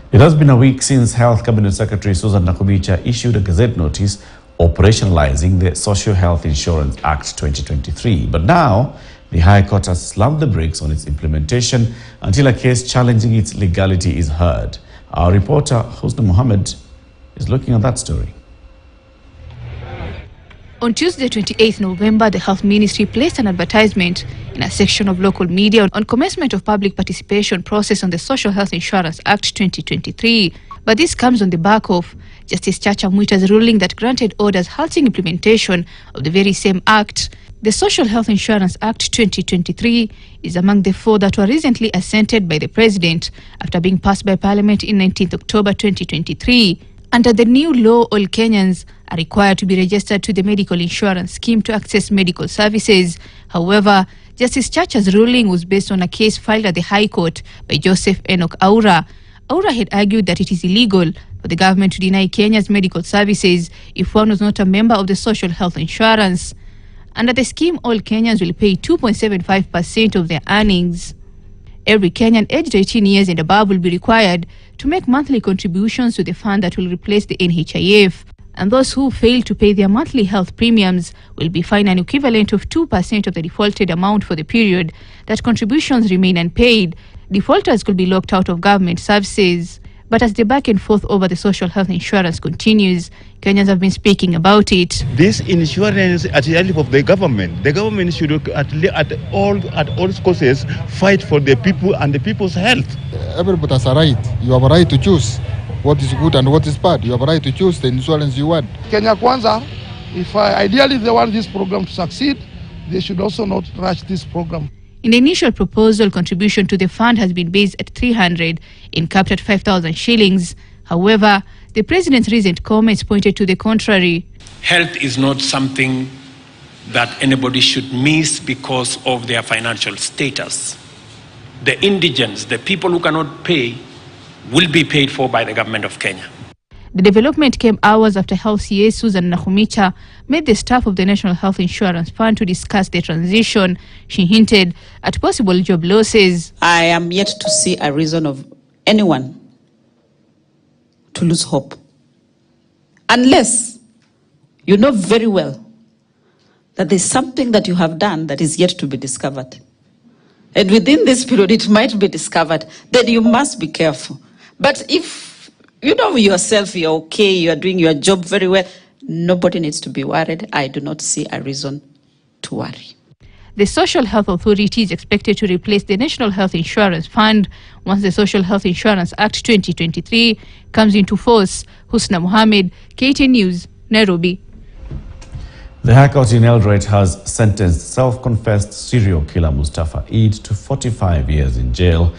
It has been a week since Health Cabinet Secretary Susan Nakhumicha issued a Gazette notice operationalizing the Social Health Insurance Act 2023. But now, the High Court has slammed the brakes on its implementation until a case challenging its legality is heard. Our reporter, Husna Mohammed, is looking at that story. On Tuesday, 28th November, the Health Ministry placed an advertisement in a section of local media on commencement of public participation process on the Social Health Insurance Act 2023. But this comes on the back of Justice Chacha Mwita's ruling that granted orders halting implementation of the very same act. The Social Health Insurance Act 2023 is among the four that were recently assented by the President after being passed by Parliament in 19th October 2023. Under the new law, all Kenyans are required to be registered to the medical insurance scheme to access medical services. However, Justice Chacha's ruling was based on a case filed at the High Court by Joseph Enoch Aura. Aura had argued that it is illegal for the government to deny Kenyans medical services if one was not a member of the Social Health Insurance. Under the scheme, all Kenyans will pay 2.75% of their earnings. Every Kenyan aged 18 years and above will be required to make monthly contributions to the fund that will replace the NHIF. And those who fail to pay their monthly health premiums will be fined an equivalent of 2% of the defaulted amount for the period that contributions remain unpaid. Defaulters could be locked out of government services. But as the back and forth over the social health insurance continues, Kenyans have been speaking about it. This insurance at the help of the government should at all costs fight for the people and the people's health. Everybody has a right. You have a right to choose what is good and what is bad. You have a right to choose the insurance you want. Kenya Kwanza, if ideally they want this program to succeed, they should also not rush this program. In the initial proposal, contribution to the fund has been based at 300 and capped at 5,000 shillings. However, the President's recent comments pointed to the contrary. Health is not something that anybody should miss because of their financial status. The indigents, the people who cannot pay, will be paid for by the government of Kenya. The development came hours after Health CA Susan Nakhumicha met the staff of the National Health Insurance Fund to discuss the transition. She hinted at possible job losses. I am yet to see a reason of anyone to lose hope. Unless you know very well that there's something that you have done that is yet to be discovered. And within this period, it might be discovered. Then you must be careful. But if you know yourself, you're okay, you're doing your job very well, nobody needs to be worried. I do not see a reason to worry. The Social Health Authority is expected to replace the National Health Insurance Fund once the Social Health Insurance Act 2023 comes into force. Husna Mohammed, KTN News, Nairobi. The High Court in Eldoret has sentenced self-confessed serial killer Mustafa Eid to 45 years in jail